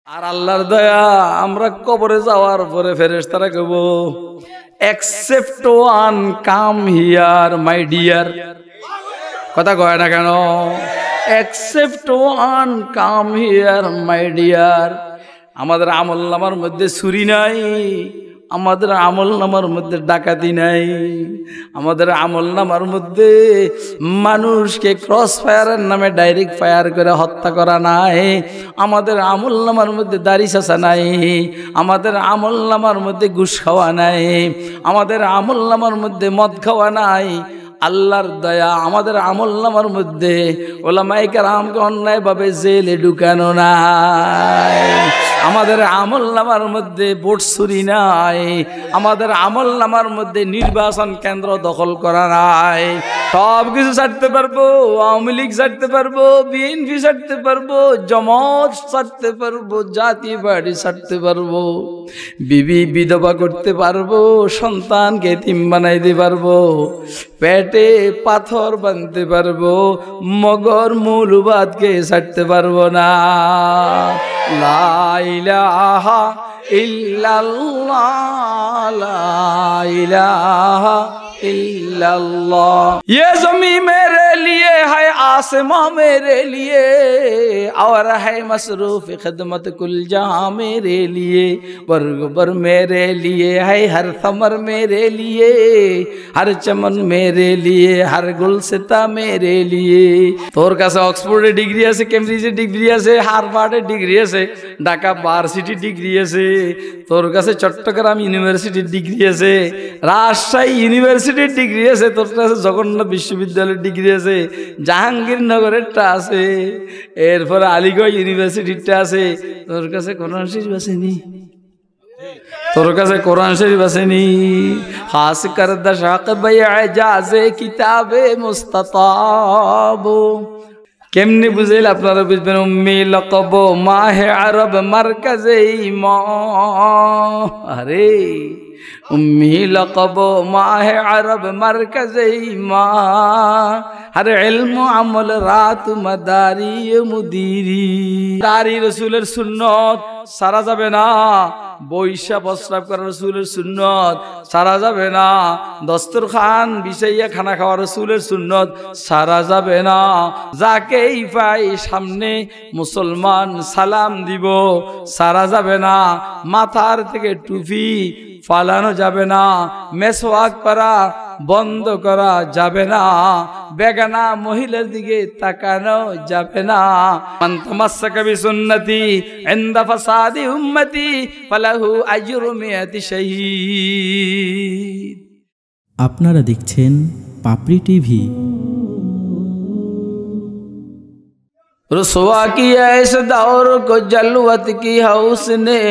আর আল্লাহর দয়া আমরা কবরে যাওয়ার পরে ফেরেশতারা কইব except one come here my dear কথা কয় না কেন except one come here my dear আমাদের আমলনামার মধ্যে চুরি নাই আমাদের আমলনামার মধ্যে ডাকাতি নাই আমাদের আমলনামার মধ্যে মানুষকে ক্রস ফায়ারের নামে ডাইরেক্ট ফায়ার করে হত্যা করা নাই আমাদের আমলনামার মধ্যে দাড়ি চাচা নাই আমাদের আমলনামার মধ্যে ঘুষ খাওয়া নাই আমাদের আমলনামার মধ্যে মদ খাওয়া নাই আল্লাহর দয়া আমাদের আমলনামার মধ্যে ওলামায়ে কেরামকে অন্যায়ভাবে জেলে ঢুকানো নাই আমাদের আমলনামার মধ্যে ভোট চুরি নাই আমাদের আমলনামার মধ্যে নির্বাচন কেন্দ্র দখল করা নাই সব কিছু ছাড়তে পারবো আওয়ামী লীগ ছাড়তে পারবো বিএনপি ছাড়তে পারবো জামাত ছাড়তে পারবো জাতীয় পার্টি ছাড়তে পারবো বিবি বিধবা করতে পারবো সন্তানকে এতিম বানাইতে পারবো পেটে পাথর বাঁধতে পারবো মগর মৌলবাদকে ছাড়তে পারবো না লা ইলাহা ইল্লাল্লাহ লা ইলাহা इल्लल्लाह ये ज़मीं मेरे लिए है आसमां मेरे लिए और है मसरूफ खिदमत कुल जहां मेरे लिए बरगबर मेरे लिए है हर समर मेरे लिए हर चमन मेरे लिए हर गुलसिता मेरे लिए তোর কাছে অক্সফোর্ডে ডিগ্রি আছে কেমব্রিজে ডিগ্রি আছে হার্ভার্ডে ডিগ্রি আছে ঢাকা ভার্সিটি ডিগ্রি আছে তোর কাছে চট্টগ্রাম ইউনিভার্সিটির ডিগ্রি আছে রাজশাহী ইউনিভার্সিটির ডিগ্রি আছে তোর কাছে জগন্নাথ বিশ্ববিদ্যালয়ের ডিগ্রি আছে জাহাঙ্গীরনগরেরটা আছে এরপরে আলিগড় ইউনিভার্সিটিটা আছে তোর কাছে কোরআন শরীফ আসেনি তোর কাছে কোরআন শরীফ আসেনি খাস কর দশাক বাইজাজে কিতাবে মুস্তাতাব কেমনে বুঝেল আপনারা বুঝবেন উম্মি লকব মাহে আরব মারকাজে ইমা আরে उम्मी लक़ब माहे अरब मरकज़े ईमान हर इल्म अमल रात मदारी मुदीरी दारी रसूलेर सुन्नत सारा जाबे ना বৈশা প্রস্রাব করা রাসূলের সুন্নত সারা যাবে না দস্তরখান বিছাইয়া খানা খাওয়া রাসূলের সুন্নত সারা যাবে না যাকেই পাই সামনে মুসলমান সালাম দিব সারা যাবে না মাথার থেকে টুপি ফালানো যাবে না মেসওয়াক করা বন্ধ করা যাবে না বেগানা মহিলার দিকে তাকানো যাবে না মান তামাসসাকা বিসুন্নতি ইনদা ফাসাদি উম্মতি ফালাহু আজরু মিয়াতি শাহীদ। আপনারা দেখছেন পাপড়ি টিভি। रुसवा किया इस दौर को जलवत की हौस ने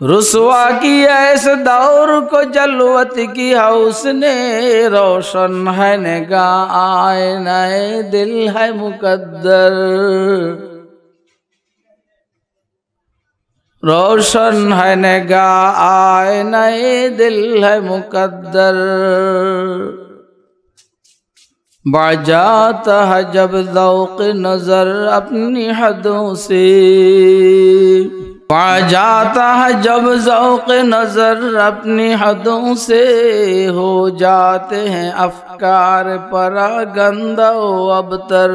रुसवा किया इस दौर को जलवत की हौस ने रोशन है निगाह आईनाए दिल है मुकद्दर रोशन है निगाह आईनाए दिल है मुकद्दर बाजाता है जब ज़ौक़ नज़र अपनी हदों से बाजाता है जब ज़ौक़ नज़र अपनी हदों से हो जाते हैं अफ़कार परागंदा व अबतर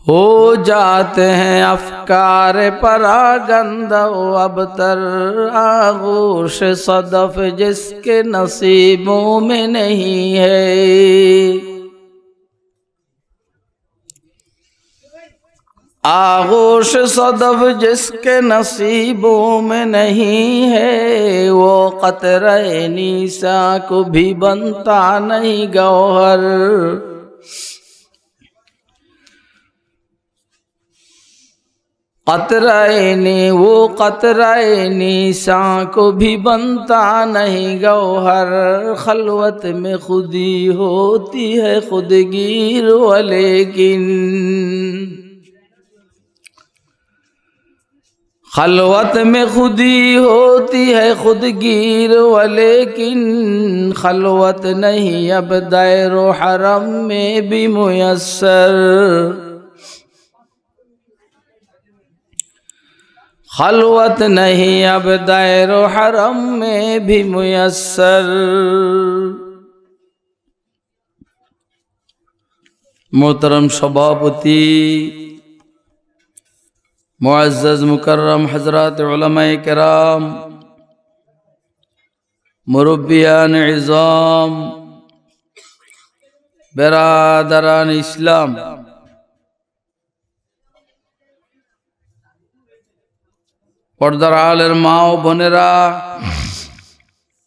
हो जाते हैं अफ़कार परागंदा व अबतर आगोश सदफ जिसके नसीबों में नहीं है आगोश सदफ जिसके नसीबों में नहीं है वो क़तरे नीसा को भी बनता नहीं गौहर क़तराए वो क़तराए नीसा को भी बनता नहीं गौहर खलवत में खुदी होती है खुदगीर लेकिन खलवत में खुदी होती है खुदगीर वलेकिन खलवत नहीं अब दायरो हरम में भी मुयस्सर। खलवत नहीं अब दायरो हरम में भी मुयस्सर। मोहतरम सभापति, मुअज़्ज़ज़ मुकर्रम हज़रात उलमाए किराम, मुरब्बियान इज़ाम, बेरादरान इस्लाम, पर्दार आलेर मा ओ बोनेरा,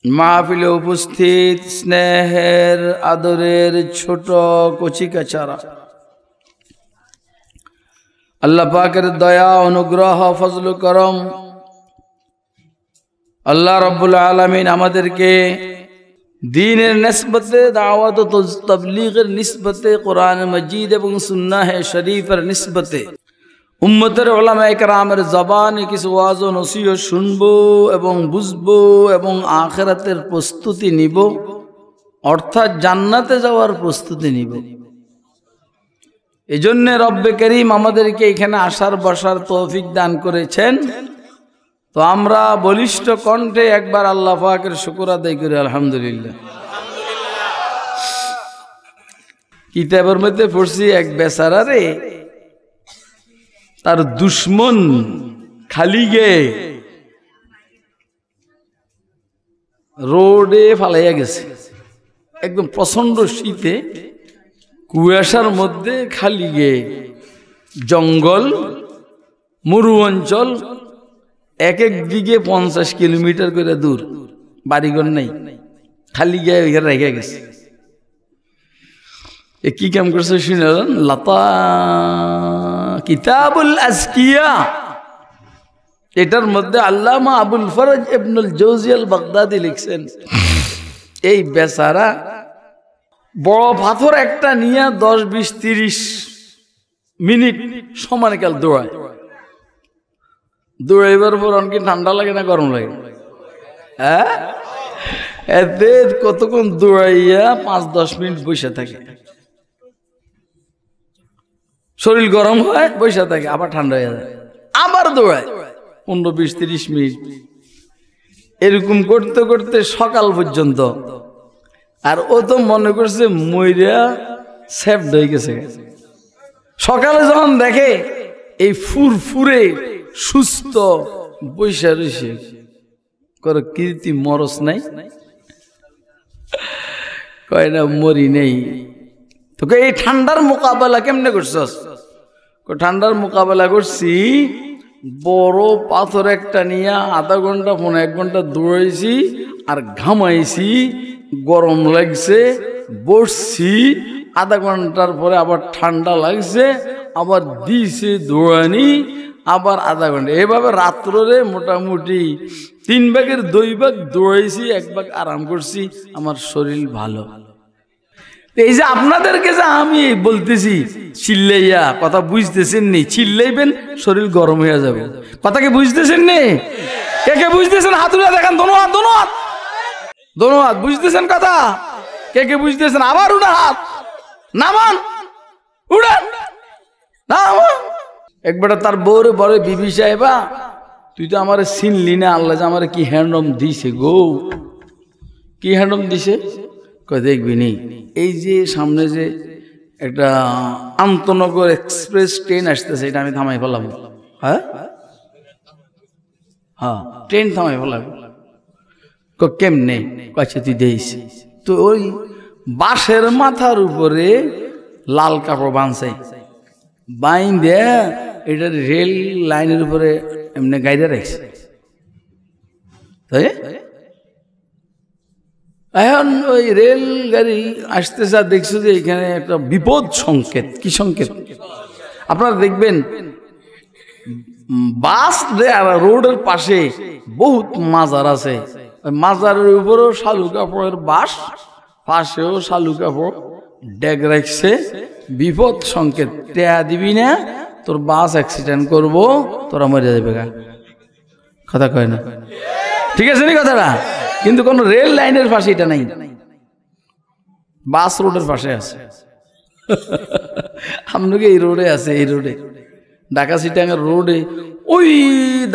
महफिले उपस्थित स्नेहेर आदरेर छोटो कचिकाचारा, अल्लाह पाकेर दया अनुग्रह फजल करम अल्लाह रब्बुल आलमीन आमादेरके दीनेर निस्बते दावत व तबलीगेर निस्बते कुरान मजीद एवं सुन्नाह शरीफेर निस्बते उम्मतेर उलामाए केरामेर जबाने किछु वाज व नसीहत शुनबो एवं बुझबो एवं आखिरातेर प्रस्तुति निब, अर्थात जान्नाते जाওয়ার प्रस्तुति निब। एजन्य रब्बे करीम आमादेरके एखाने आसार बसार तौफिक दान करेছেন। तो आमरा बलिष्ठ कण्ठे एकबार आल्लाह पाकेर शुक्र आदाय करी आलহামদুলিল্লাহ। किताबेर मধ্যে पढ़ছি एक बेचारा रे तार दुश्मन खाली गे रोडे फालाइया गेছে, एकदम प्रचंड शीते কুয়াশার মধ্যে খালি গে জঙ্গল মরু অঞ্চল, এক এক দিকে 50 কিলোমিটার করে দূর, বাড়িঘর নাই, খালি গে ওইখানে রেখে গেছে। এ কি কাম করছে শুনেন? লতা কিতাবুল আজকিয়া, এটার মধ্যে আল্লামা আবুল ফরজ ইবনুল জৌজি আল বাগদাদি লিখছেন এই বেচারা বড় পাথর একটা নিয়ে 10, 20, 30 মিনিট সমানকাল দৌড়ায়। দৌড়াইবার পর অনেক ঠান্ডা লাগে না গরম লাগে? হ্যাঁ, এতে কতক্ষণ দৌড়াইয়া 5-10 মিনিট বসে থাকে, শরীর গরম হয়, বসে থাকে, আবার ঠান্ডা হয়ে যায়, আবার দৌড়ায় 15, 20, 30 মিনিট। এরকম করতে করতে সকাল পর্যন্ত। আর ও তো মনে করছে মইরা সেফ হয়ে গেছে। সকালে যখন দেখে এই ফুরফুরে সুস্থ বৈশা রয়েছে, করে কীর্তি মরস নাই, কয় না মরি নেই। তোকে এই ঠান্ডার মোকাবেলা কেমনে করছস? ঠান্ডার মোকাবেলা করছি, বড় পাথর একটা নিয়ে আধা ঘন্টা 1 ঘন্টা দৌড়াইছি আর ঘামাইছি, গরম লাগছে, বসছি, আধা ঘন্টার পরে আবার ঠান্ডা লাগছে, আবার দিছে দৌড়ানি, আবার আধা ঘন্টা, এভাবে রাত্রে মোটামুটি 3 ভাগের 2 ভাগ দৌড়াইছি, 1 ভাগ আরাম করছি, আমার শরীর ভালো। এই যে আপনাদেরকে যে আমি বলতেছি চিল্লাইয়া, কথা বুঝতেছেন নি? চিল্লাইবেন, শরীর গরম হয়ে যাবে। কথা কি বুঝতেছেন নি? কে কে বুঝতেছেন? হাত তুলে দেখান, দোনো হাত, দোনো হাত, দোনো হাত। বুঝতেছেন কথা? কে কে বুঝতেছেন? আবার উড়া হাত, নামান, উড়ান, নামান। একবার তার বউরে বলে, বিবি সাহেবা তুই তো আমার চিনলি না, আল্লাহ যে আমার কি হ্যান্ডম দিছে গো। কি হ্যান্ডম দিছে? কয় দেখবি নি, এই যে সামনে যে একটা আন্তনগর এক্সপ্রেস ট্রেন আসতেছে, এটা আমি থামাই ফেলাম। হ্যাঁ হ্যাঁ, ট্রেন থামাই ফেলাম। কেমনে? কাছে তুই দেইস তো ওই বাঁশের মাথার উপরে লাল কাপড় বাঁধছে, বাইন্দে এটা রেল লাইনের উপরে এমনি গাইডে রাখছে। তাই এখন ওই রেল গাড়ি আসতেছে, দেখছো যে এখানে একটা বিপদ সংকেত। কি সংকেত? আপনারা দেখবেন বাস রোডের পাশে বহুত মাজার আছে, মাজারের উপরেও শালু কাপড়ের বাস, পাশেও শালু কাপড় ডেগ রাখছে, বিপদ সংকেত। টেয়া দিবি না, তোর বাস অ্যাক্সিডেন্ট করবো, তোরা মরে যাবে গা। কথা কয় না, ঠিক আছে নি কথাটা? কিন্তু কোন রেল লাইনের পাশে এটা নাই, বাস রোডের পাশে আছে। আপনাকে এই রোডে আছে, এই রোডে ঢাকা চিটাগাং রোডে ওই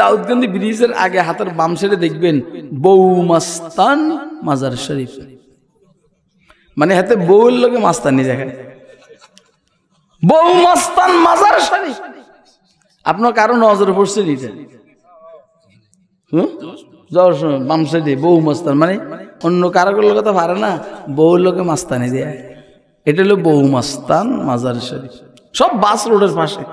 দাউদকান্দি ব্রিজের আগে হাতের বাম সাইডে দেখবেন বউ মাস্তান মাজার শরীফ, মানে হাতে বউর লোকে মাস্তানি দেখায়, বউ মাস্তান মাজার শরীফ। আপনার কারো নজরে পড়ছে নিতে যাওয়ার সময় বাম সাইডে বউ মাস্তান, মানে অন্য কারো লোকে তো পারে না, বউর লোকে মাস্তানি দেয়। এটা হলো বউ মাস্তান মাজার শরীফ, সব বাস রোডের পাশে।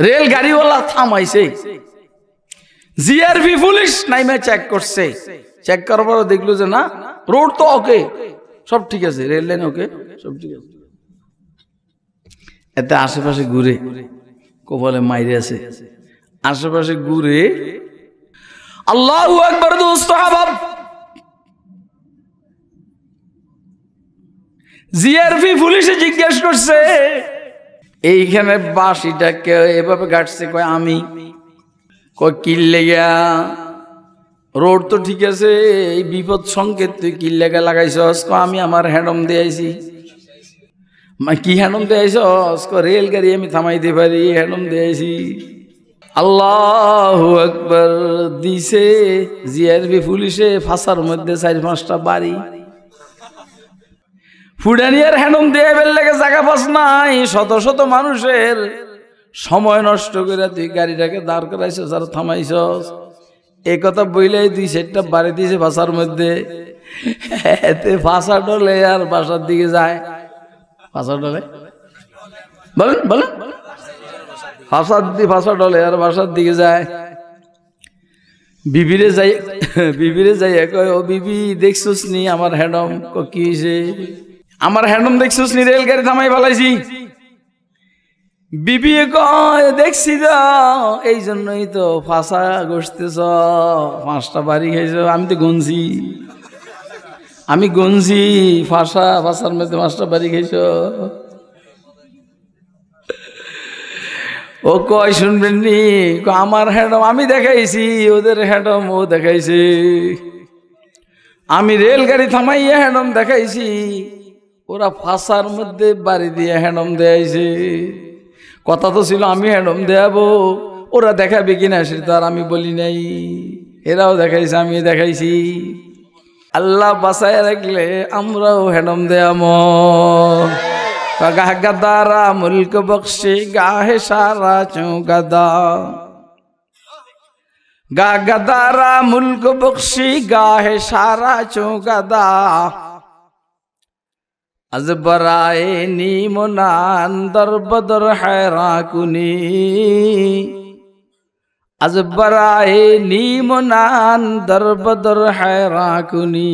রেল গাড়িওয়ালা থামাইছে, জিআরপি পুলিশ নাইমে চেক করছে, চেক করার পর দেখলো যে না, রোড তো ওকে, সব ঠিক আছে, রেল লাইন ওকে, সব ঠিক আছে। এতে আশেপাশে ঘুরে কপালে মাইরে আছে, আশেপাশে ঘুরে আল্লাহু আকবার দোস্ত হাবাব, জিআরপি পুলিশে জিজ্ঞেস করছে এইখানে বাসিটা কে এভাবে গাড়ছে? কয় আমি। কয় কিল্লে গিয়া, রোড তো ঠিক আছে, এই বিপদ সংকেত তুই কিল্লে গা লাগাইছস? কয় আমি আমার হ্যান্ডম দিয়েছি। কি হ্যান্ডম দিয়েছস? কয় রেল গাড়ি আমি থামাইতে পারি, হ্যান্ডম দিয়েছি। আল্লাহু আকবার দিছে জিআরপি পুলিশে ফাঁসার মধ্যে 4-5টা বাড়ি। ফুডানিয়ার হ্যান্ডম দিয়ে বেললেগে জায়গা পাস নাই, শত শত মানুষের সময় নষ্ট করে তুই গাড়িটাকে দাঁড় করাইছস আর থামাইছস। এই কথা বইলেই 2-4টা বাড়ি দিয়েছে ভাষার মধ্যে, এতে ভাষা ডলে আর বাসার দিকে যায়। ভাষা ডলে বলেন বলেন, ভাষা ডলে আর বাসার দিকে যায়। বিবিরে যাই কয় ও বিবি দেখছস নি আমার হ্যান্ডম? কি হয়েছে? আমার হ্যান্ডম দেখছস নি? রেলগাড়ি থামাই ফেলাইছি। বিবি কয় দেখছি তো, এই জন্যই তো ফাঁসা গসতেছ, 5টা বাড়ি খাইছ। আমি তো গঞ্জি, আমি গঞ্জি, ফাঁসার মধ্যে 5টা বাড়ি খাইছ। ও কয় শুনবেন নি, আমার হ্যান্ডম আমি দেখাইছি, ওদের হ্যান্ডম ও দেখাইছে। আমি রেলগাড়ি থামাইয়া হ্যান্ডম দেখাইছি, ওরা ফাঁসার মধ্যে বাড়ি দিয়ে হ্যান্ডম দেয়াইছে। কথা তো ছিল আমি হ্যান্ডম দেয়াবো, ওরা দেখাবে কিনা সেটা আর আমি বলি নাই। এরাও দেখাইছে, আমি দেখাইছি। আল্লাহ বাঁচায় রাখলে আমরাও হ্যান্ডম দেয়াম। গাদারা মুলক বখশে গাহে সারা চৌগাদা, গাদারা মুলক বখশি গাহে সারা চৌগাদা। আজ বরায়ে নিমনান দরবদর হেরা কুনি, আজ বরায়ে নিমনান দরবদর হেরা কুনি।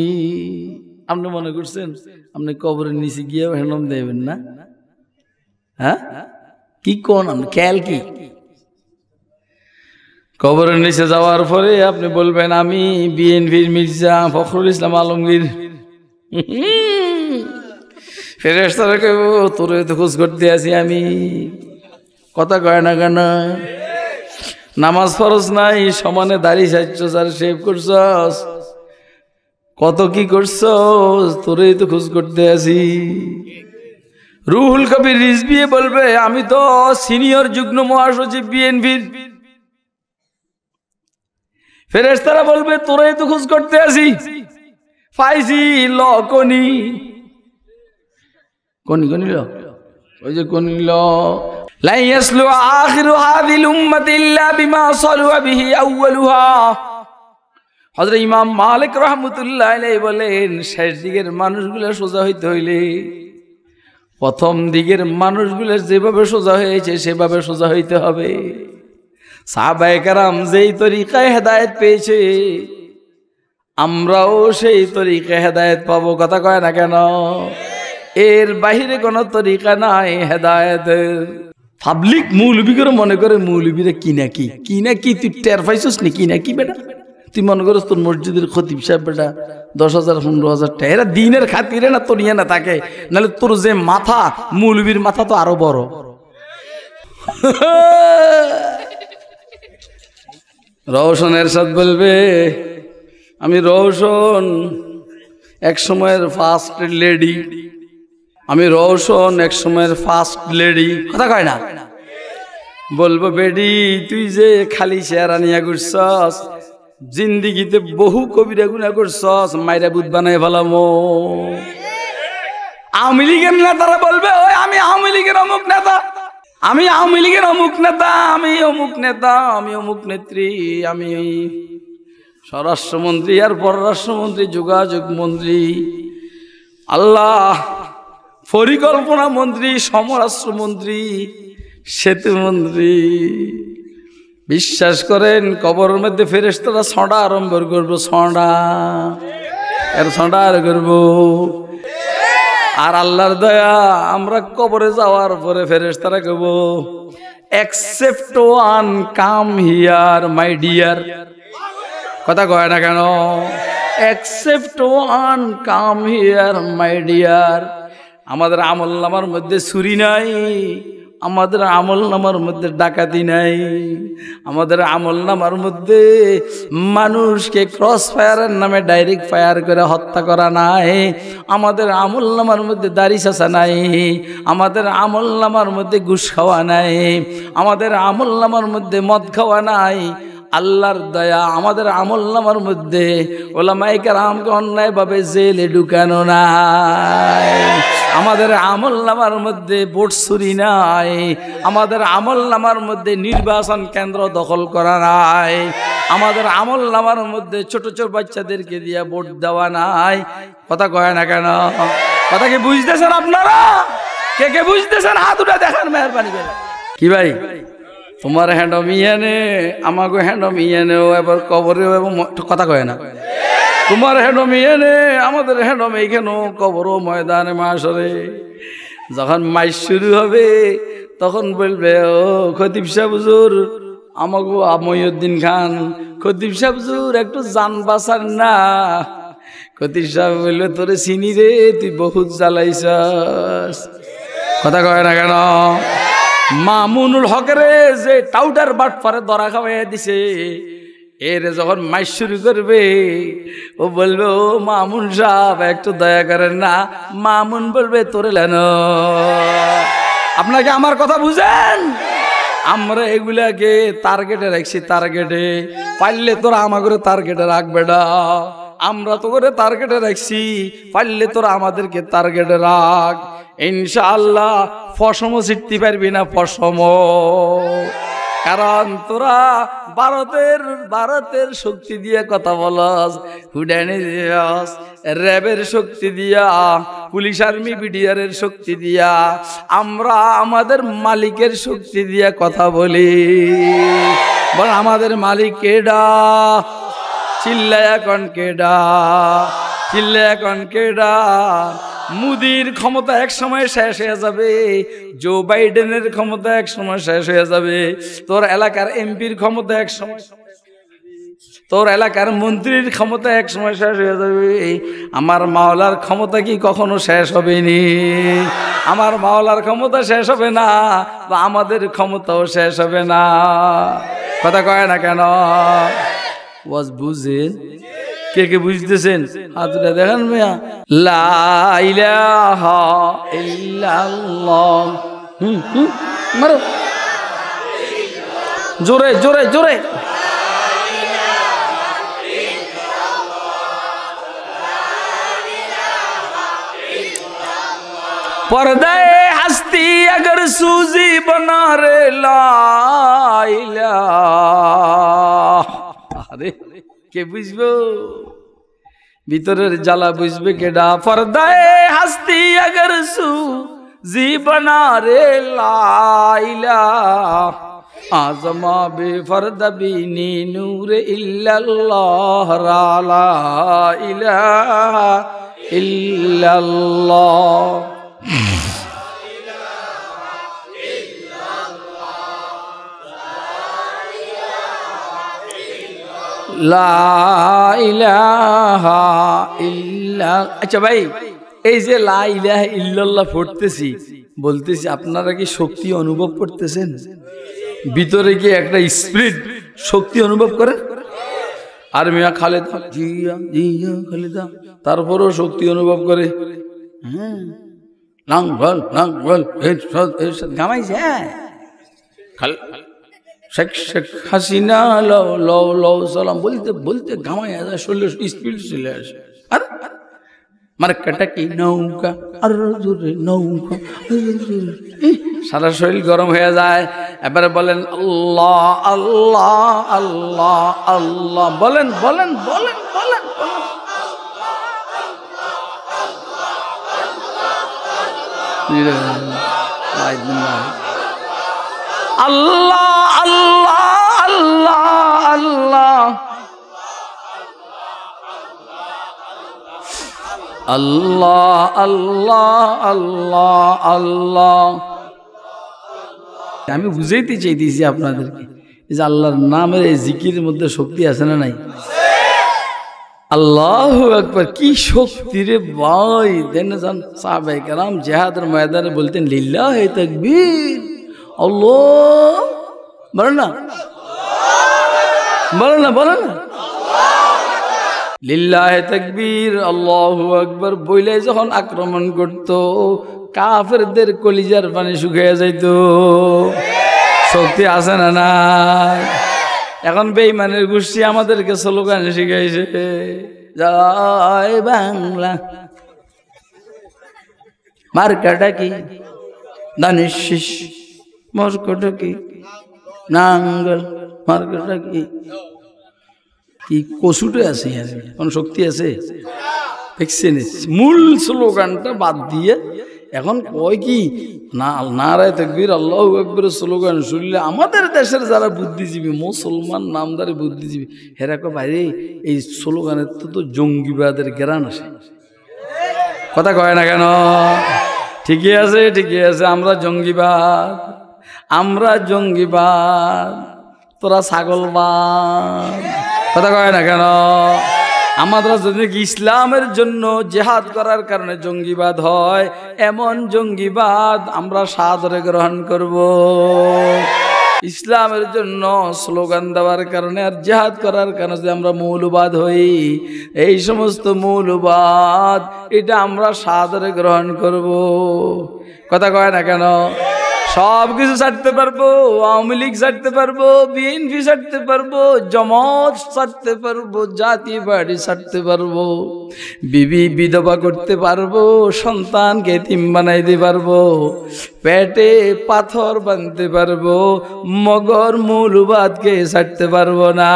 আপনি মনে করছেন আপনি কবরের নিচে গিয়েও হ্যান্ডম দেবেন না? হ্যাঁ কি কোন আপনি খেয়াল কি? কবরের নিচে যাওয়ার পরে আপনি বলবেন আমি বিএনপির মির্জা ফখরুল ইসলাম আলমগীর। ফেরেশতারা কইব তোরে তো খোঁজ করতে আছি আমি। কথা কয় না কেন? নামাজ ফরজ নাই, সমানে দাড়ি সাজছস আর শেভ করছস, কত কি করছস, তোরে তো খোঁজ করতে আছি। রুহুল কবির রিজভী বলবে আমি তো সিনিয়র যুগ্ম মহাসচিব বিএনপির। ফেরেশতারা বলবে তোরে তো খোঁজ করতে আছি। পাইছি ল কনি, কনি কনি ল, ওই যে কনি ল। লা ইয়াসলু আখিরু হাযিল উম্মতি ইল্লা বিমা সালুহা বিহি আউয়ালুহা। হযরত ইমাম মালিক রাহমাতুল্লাহ আলাইহি বলেন শেষ দিকের মানুষগুলো সোজা হইতে হইলে প্রথম দিকের মানুষগুলো যেভাবে সোজা হয়েছে সেভাবে সোজা হইতে হবে। সাহাবায়ে কেরাম যেই তরিকায় হেদায়েত পেয়েছে আমরাও সেই তরিকায় হেদায়েত পাবো। কথা কয় না কেন? এর বাহিরে কোনো তরিকা নাই হেদায়েতের। পাবলিক মৌলবীকে মনে করে মৌলবীরা কি নাকি কি নাকি, তুই টের পাইছিস নি কি নাকি? বেটা তুই মনে করিস তোর মসজিদের খতিব সাহেব বেটা 10,000 15,000 টাকা, এরা দিনের খাতিরে না তোর ইয়ে না থাকে, নাহলে তোর যে মাথা মৌলবীর মাথা তো আরো বড়। রওশন এরশাদ বলবে, আমি রওশন এক সময়ের ফার্স্ট লেডি, আমি রওশন এক সময়ের ফার্স্ট লেডি। কথা কয় না? বলবো বেডি তুই যে খালি চেহারা নিয়ে ঘুরছস, জিন্দিগিতে বহু কবিরা গুনাহ করছস, মাইরা বুধ বানায় ফেলামো। আওয়ামী লীগের নেতারা বলবে, ওই আমি আওয়ামী লীগের অমুক নেতা, আমি আওয়ামী লীগের অমুক নেতা, আমি অমুক নেতা, আমি অমুক নেত্রী, আমি স্বরাষ্ট্রমন্ত্রী আর পররাষ্ট্রমন্ত্রী, যোগাযোগ মন্ত্রী, আল্লাহ পরিকল্পনা মন্ত্রী, সমরাষ্ট্রমন্ত্রী, সেতু মন্ত্রী। বিশ্বাস করেন কবরের মধ্যে ফেরেশতারা ছড়া আরম্ভ করবো, ছড়া এর ছড়া আর করবো। আর আল্লাহর দয়া, আমরা কবরে যাওয়ার পরে ফেরেশতারা কব, except one come here my dear. কথা কয় না কেন? Except one come here my dear. আমাদের আমলনামার মধ্যে চুরি নাই, আমাদের আমলনামার মধ্যে ডাকাতি নাই, আমাদের আমলনামার মধ্যে মানুষকে ক্রস ফায়ারের নামে ডাইরেক্ট ফায়ার করে হত্যা করা নাই, আমাদের আমলনামার মধ্যে দাড়ি চাচা নাই, আমাদের আমলনামার মধ্যে ঘুষ খাওয়া নাই, আমাদের আমলনামার মধ্যে মদ খাওয়া নাই। আল্লাহর দয়া, আমাদের আমলনামার মধ্যে ওলামায়ে কেরামকে অন্যায়ভাবে জেলে ঢুকানো নাই, আমাদের আমলনামার মধ্যে ভোট চুরি নাই, আমাদের আমলনামার মধ্যে নির্বাচন কেন্দ্র দখল করা নাই, আমাদের আমলনামার মধ্যে ছোট ছোট বাচ্চাদেরকে দিয়ে ভোট দেওয়া নাই। কথা কয় না কেন? কথা কি বুঝতেছেন আপনারা? কে কে বুঝতেছেন হাত উঠে দেখান মেহেরবানি করে। কি ভাই, তোমার হ্যান্ডম ইয়ানে, আমাকে হ্যান্ডম ইয়ানেও, এবার কবরেও, এবং কথা কয় না, তোমার হ্যান্ডম ইয়ানে, আমাদের হ্যান্ডম এইখানেও, কবরও, ময়দানে, মাসরে। যখন মাইশ শুরু হবে তখন বলবে, ও খতিব সাহেব হুজুর, আমাকে মহিউদ্দিন খান, খতিব সাহেব হুজুর একটু জান বাঁচান না। খতিব সাহেব বলবে, তোরে চিনি রে, তুই বহুত জ্বালাইছস। কথা কয় না কেন? মামুনুল হকেরে যে টাউটার বাট পারে ধরা খাওয়াইয়া দিছে, এর যখন মাইশ শুরু করবে ও বলবে, ও মামুন সাহেব একটু দয়া করেন না। মামুন বলবে, তোরে লেন। আপনাকে আমার কথা বুঝেন? আমরা এগুলাকে টার্গেটে রাখছি, টার্গেটে। পারলে তোরা আমাকে টার্গেটে রাখবে না, আমরা তো করে টার্গেটে রাখছি, পারলে তোরা আমাদেরকে টার্গেটে রাখ। ইনশাআল্লাহ ফসমও জিততে পারবি না, ফসম। কারণ তোরা ভারতের শক্তি দিয়ে কথা বলস, হুডানি দিয়াস, র্যাবের শক্তি দিয়া, পুলিশ আর্মি বিডিআরের শক্তি দিয়া, আমরা আমাদের মালিকের শক্তি দিয়া কথা বলি। বল আমাদের মালিক কেডা? চিল্লায়া কন কেডা? চিল্লায়া কন কেডা? মোদির ক্ষমতা এক সময় শেষ হয়ে যাবে, জো বাইডেনের ক্ষমতা এক সময় শেষ হয়ে যাবে, তোর এলাকার এমপির ক্ষমতা এক সময়, তোর এলাকার মন্ত্রীর ক্ষমতা এক সময় শেষ হয়ে যাবে। আমার মাওলার ক্ষমতা কি কখনো শেষ হবে নি? আমার মাওলার ক্ষমতা শেষ হবে না, বা আমাদের ক্ষমতাও শেষ হবে না। কথা কয় না কেন? ওয়াজ বুঝেন? কে কে বুঝতেছেন হাতটা দেখেন মিয়া। লা ইলাহা ইল্লাল্লাহ। মারো জোরে জোরে জোরে। पर्दे हस्ती अगर सूजी बना रे लाइला। अरे के बुझबो ভিতরের জ্বালা বুঝবে কেডা? पर्दे हस्ती अगर सूजी बना रे लाइला। आजमा बेफर्द बीनी नूर इल्लल्लाह ला इलाहा इल्लल्लाह। লা ইলাহা ইল্লাল্লাহ। আচ্ছা ভাই, এই যে লা ইলাহা ইল্লাল্লাহ পড়তেছি, বলতেছি, আপনারা কি শক্তি অনুভব করতেছেন? ভিতরে কি একটা স্পিরিট শক্তি অনুভব করেন? আর মিয়া খালেদা জিয়া জিয়া খালেদা, তারপরও শক্তি অনুভব করে। হ্যাঁ, লাঙ্গল লাঙ্গল গামাইছে। শেখ হাসিনা লও লও লও সালাম বলতে বলতে গামাই যায়, শরীরে স্পিড চলে আসে। আর মার্কাটা কি নৌকা, আর জোরে নৌকা, সারা শরীর গরম হয়ে যায়। এবারে বলেন আল্লাহ আল্লাহ আল্লাহ আল্লাহ, বলেন বলেন বলেন বলেন আল্লাহ আল্লাহ আল্লাহ আল্লাহ আল্লাহ আল্লাহ আল্লাহ আল্লাহ। আমি বুঝাইতে চাইতেছি আপনাদেরকে যে আল্লাহর নামের এই জিকিরের মধ্যে শক্তি আছে না নাই? আল্লাহু আকবার, কি শক্তি রে ভাই! দেন জান সাহাবায়ে কেরাম জিহাদের ময়দানে বলতেন লিল্লাহি তাকবীর, আল্লাহ বলেন না, বলেন না, বলেন না, লিল্লাহি তাকবীর আল্লাহু আকবার বইলে যখন আক্রমণ করত, কাফেরদের কলিজার পানি শুকিয়ে যাইত। শক্তি আছে না নাই? এখন বেঈমানের গোষ্ঠী আমাদেরকে স্লোগান শিখাইছে, জয় বাংলা, মার্কাটা কি দানিশ শীষ, মার্কাটা কি নাঙ্গল, মার্কাটা কি কি কসুটে আছে, কোন শক্তি আছে? দেখছেন, মূল স্লোগানটা বাদ দিয়ে এখন কয় কি না, নারায়ে তাকবীর আল্লাহু আকবার স্লোগান শুনলে আমাদের দেশের যারা বুদ্ধিজীবী মুসলমান নামদারি বুদ্ধিজীবী হেরা কয় ভাই এই স্লোগানের তো জঙ্গিবাদের ঘেরান আসে। কথা কয় না কেন? ঠিকই আছে, ঠিকই আছে, আমরা জঙ্গিবাদ, আমরা জঙ্গিবাদ, তোরা ছাগলবাদ। কথা কয় না কেন? আমাদের যদি ইসলামের জন্য জিহাদ করার কারণে জঙ্গিবাদ হয়, এমন জঙ্গিবাদ আমরা সাদরে গ্রহণ করব। ইসলামের জন্য স্লোগান দেওয়ার কারণে আর জিহাদ করার কারণে যদি আমরা মৌলবাদ হই, এই সমস্ত মৌলবাদ এটা আমরা সাদরে গ্রহণ করব। কথা কয় না কেন? সব কিছু ছাড়তে পারবো, আওয়ামী লীগ ছাড়তে পারবো, বিএনপি ছাড়তে পারবো, জামাত ছাড়তে পারবো, জাতীয় পার্টি ছাড়তে পারবো, বিবি বিধবা করতে পারবো, সন্তানকে এতিম বানাইতে পারবো, পেটে পাথর বাঁধতে পারবো, মগর মৌলবাদকে ছাড়তে পারবো না।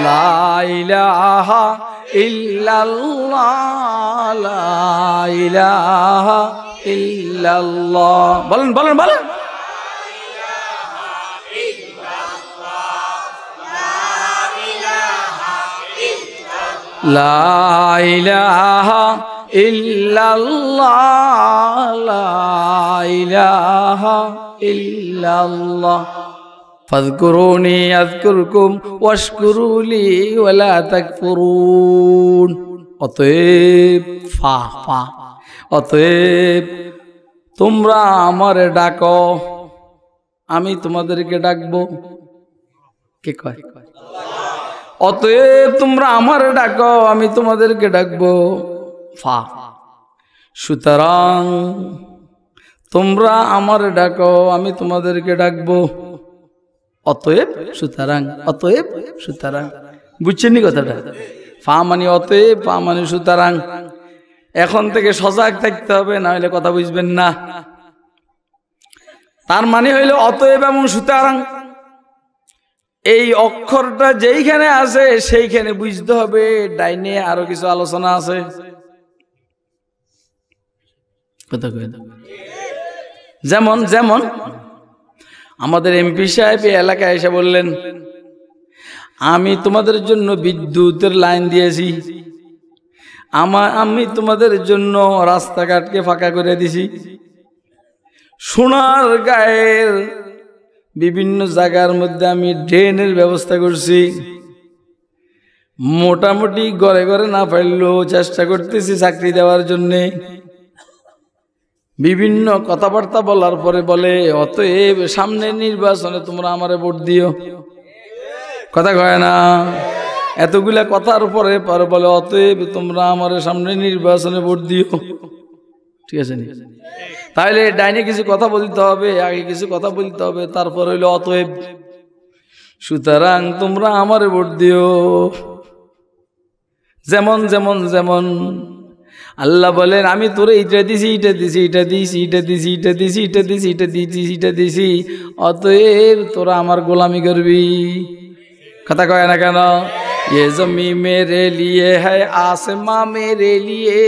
লা ইলাহা ইল্লাল্লাহ, লা ইলাহা ইল্লাল্লাহ, বলেন বলেন বলেন। লা ইলাহা ইল্লাল্লাহ, লা ইলাহা ইল্লাল্লাহ। ফাযকুরুনি আযকুরকুম ওয়াশকুরুলি ওয়ালা তাকফুরুন। অতএব ফা ফা, অতএব তোমরা আমারে ডাকো, আমি তোমাদেরকে ডাকবো। কে কয়? অতএব তোমরা আমারে ডাকো, আমি তোমাদেরকে ডাকবো। ফা, সুতরাং তোমরা আমারে ডাকো, আমি তোমাদেরকে ডাকবো। অতএব সুতরাং, অতএব সুতরাং, বুঝছেন নি কথাটা? ফা মানে অতএব, ফা মানে সুতরাং। এখন থেকে সজাগ থাকতে হবে, না হলে কথা বুঝবেন না। তার মানে হইল অতএব এবং সুতরাং, এই অক্ষরটা যেইখানে আছে সেইখানে বুঝতে হবে। ডাইনে আরো কিছু আলোচনা আছে। যেমন যেমন আমাদের এমপি সাহেব এই এলাকায় এসে বললেন, আমি তোমাদের জন্য বিদ্যুতের লাইন দিয়েছি, আমি তোমাদের জন্য রাস্তাঘাটকে ফাঁকা করে দিছি, সোনার গায়ের বিভিন্ন জায়গার মধ্যে আমি ড্রেনের ব্যবস্থা করছি, মোটামুটি ঘরে ঘরে না পারলেও চেষ্টা করতেছি চাকরি দেওয়ার জন্যে। বিভিন্ন কথাবার্তা বলার পরে বলে, অতএব সামনে নির্বাচনে তোমরা আমারে ভোট দিও। কথা কয় না? এতগুলা কথার পরে পরে বলে অতএব তোমরা আমার সামনে নির্বাচনে ভোট দিও। ঠিক আছে নি? তাহলে ডাইনে কিছু কথা বলতে হবে, আগে কিছু কথা বলতে হবে, তারপর হইলো অতএব সুতরাং তোমরা আমারে ভোট দিও। যেমন যেমন যেমন আল্লাহ বলেন আমি তোরে এইটা দিছি, এটা দিছি, এটা দিছি, এটা দিছি, এটা দিছি, এটা দিছি, এটা দিছি, এটা দিছি, অতএব তোরা আমার গোলামি করবি। কথা কয় না কেন? ये ज़मीं मेरे लिए है, आसमां मेरे लिए,